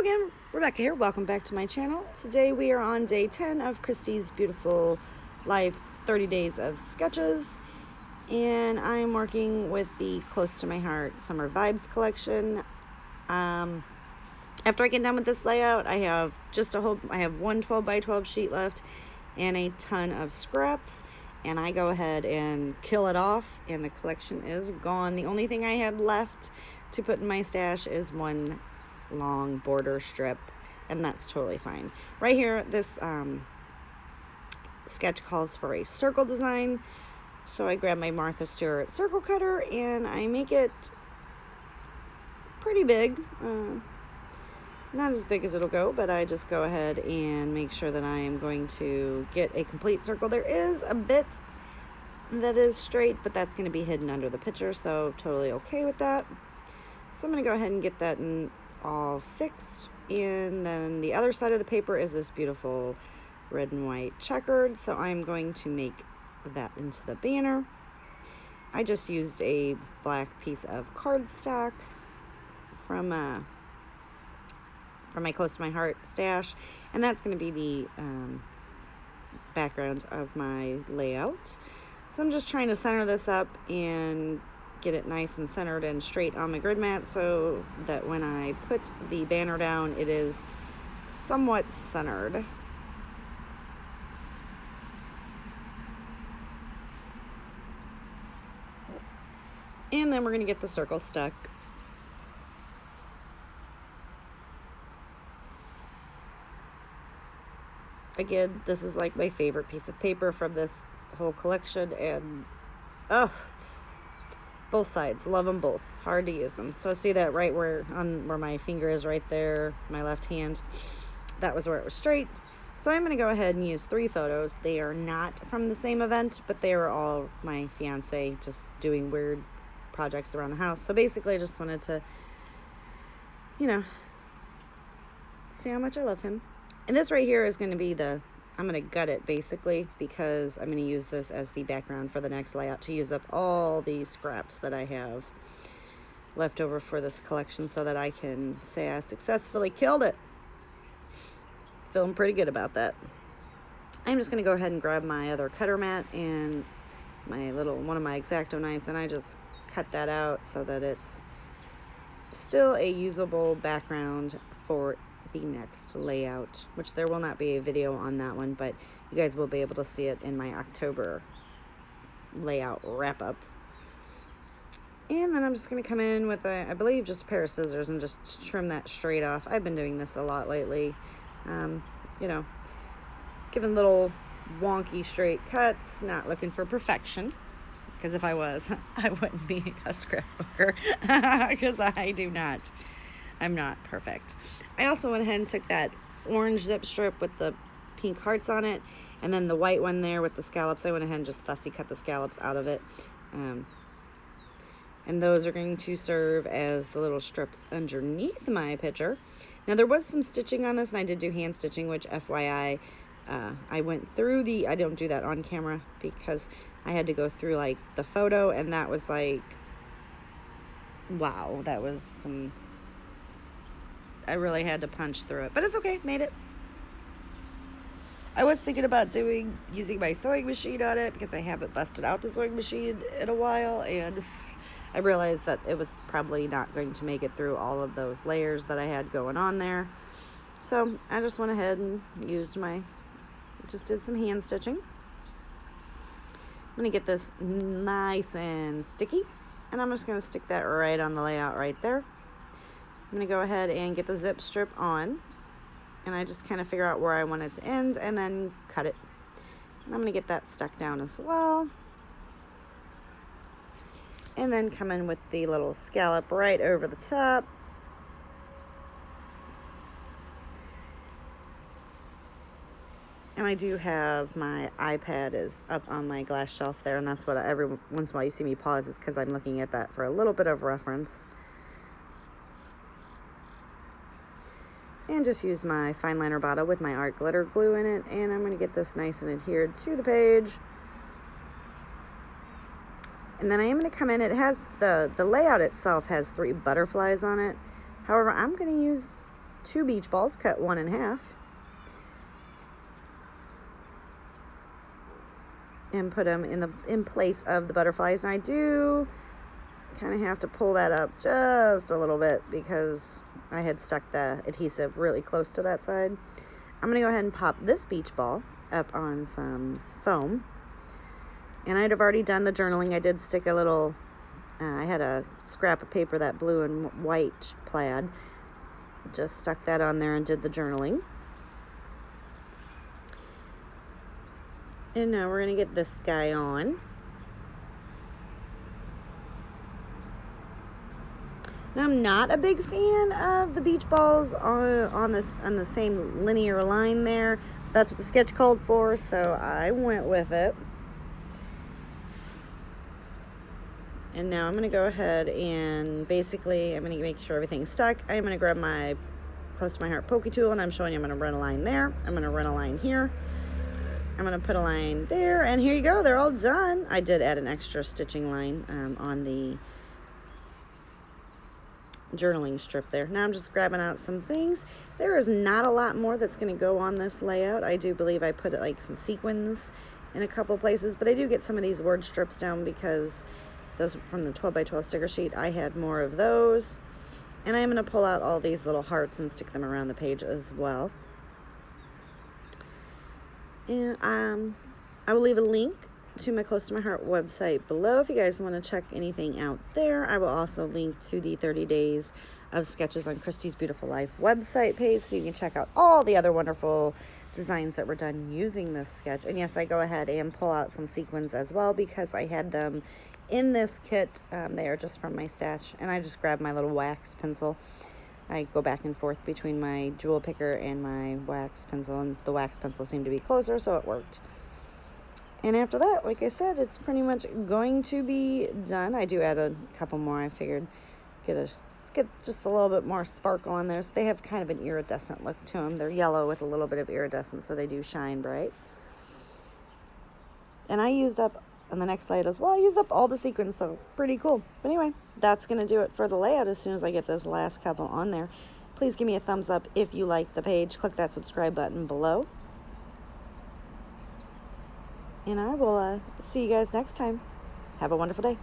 again, Rebecca here. Welcome back to my channel. Today we are on day 10 of Christy's Beautiful Life's 30 Days of Sketches. And I'm working with the Close to My Heart Summer Vibes collection. After I get done with this layout, I have one 12 by 12 sheet left and a ton of scraps. And I go ahead and kill it off and the collection is gone. The only thing I had left to put in my stash is one long border strip, and that's totally fine. Right here, this sketch calls for a circle design, so I grab my Martha Stewart circle cutter and I make it pretty big. Not as big as it'll go, but I just go ahead and make sure that I am going to get a complete circle. There is a bit that is straight, but that's going to be hidden under the picture, so totally okay with that. So I'm going to go ahead and get that all fixed. And then the other side of the paper is this beautiful red and white checkered, so I'm going to make that into the banner. I just used a black piece of cardstock from my Close to My Heart stash, and that's going to be the background of my layout. So I'm just trying to center this up and get it nice and centered and straight on my grid mat so that when I put the banner down, it is somewhat centered. And then we're going to get the circle stuck. Again, this is like my favorite piece of paper from this whole collection, and both sides, love them both, hard to use them. So see that right where my finger is right there, my left hand, that was where it was straight. So I'm going to go ahead and use 3 photos. They are not from the same event, but they were all my fiance just doing weird projects around the house. So basically I just wanted to, see how much I love him. And this right here is going to be I'm going to gut it basically, because I'm going to use this as the background for the next layout to use up all these scraps that I have left over for this collection so that I can say I successfully killed it. Feeling pretty good about that. I'm just going to go ahead and grab my other cutter mat and one of my X-Acto knives, and I just cut that out so that it's still a usable background for the next layout, which there will not be a video on that one, but you guys will be able to see it in my October layout wrap-ups. And then I'm just going to come in with I believe just a pair of scissors and just trim that straight off. I've been doing this a lot lately, giving little wonky straight cuts, not looking for perfection, because if I was, I wouldn't be a scrapbooker, because I'm not perfect. I also went ahead and took that orange zip strip with the pink hearts on it, and then the white one there with the scallops. I went ahead and just fussy cut the scallops out of it. And those are going to serve as the little strips underneath my picture. Now there was some stitching on this, and I did do hand stitching, which FYI, I went through I don't do that on camera because I had to go through like the photo, and that was like, wow, that was some, I really had to punch through it, but it's okay, made it. I was thinking about using my sewing machine on it because I haven't busted out the sewing machine in a while, and I realized that it was probably not going to make it through all of those layers that I had going on there. So I just went ahead and just did some hand stitching. I'm going to get this nice and sticky, and I'm just going to stick that right on the layout right there. I'm going to go ahead and get the zip strip on, and I just kind of figure out where I want it to end and then cut it. And I'm going to get that stuck down as well. And then come in with the little scallop right over the top. And I do have my iPad is up on my glass shelf there, and that's what every once in a while you see me pause, is because I'm looking at that for a little bit of reference. And just use my fine liner bottle with my art glitter glue in it, and I'm going to get this nice and adhered to the page. And then I am going to come in, it has the layout itself has 3 butterflies on it. However, I'm going to use 2 beach balls, cut 1 in half, and put them in place of the butterflies. And I do kind of have to pull that up just a little bit because I had stuck the adhesive really close to that side. I'm going to go ahead and pop this beach ball up on some foam. And I'd have already done the journaling. I did stick a little, I had a scrap of paper, that blue and white plaid. Just stuck that on there and did the journaling. And now we're going to get this guy on. Now, I'm not a big fan of the beach balls on the same linear line there. That's what the sketch called for, so I went with it. And now I'm going to go ahead and basically I'm going to make sure everything's stuck. I'm going to grab my close to my heart pokey tool, and I'm showing you I'm going to run a line there. I'm going to run a line here. I'm going to put a line there, and here you go. They're all done. I did add an extra stitching line on the journaling strip there. Now I'm just grabbing out some things. There is not a lot more that's going to go on this layout. I do believe I put like some sequins in a couple places, but I do get some of these word strips down because those from the 12 by 12 sticker sheet, I had more of those. And I'm going to pull out all these little hearts and stick them around the page as well. And I will leave a link to my Close to My Heart website below if you guys want to check anything out there. I will also link to the 30 days of sketches on Christy's Beautiful Life website page, so you can check out all the other wonderful designs that were done using this sketch. And yes, I go ahead and pull out some sequins as well because I had them in this kit. They are just from my stash, and I just grabbed my little wax pencil. I go back and forth between my jewel picker and my wax pencil, and the wax pencil seemed to be closer, so it worked. And after that, like I said, it's pretty much going to be done. I do add a couple more. I figured get just a little bit more sparkle on there. So they have kind of an iridescent look to them. They're yellow with a little bit of iridescence, so they do shine bright. And I used up, on the next layout as well, I used up all the sequins, so pretty cool. But anyway, that's going to do it for the layout. As soon as I get this last couple on there, please give me a thumbs up if you like the page. Click that subscribe button below. And I will see you guys next time. Have a wonderful day.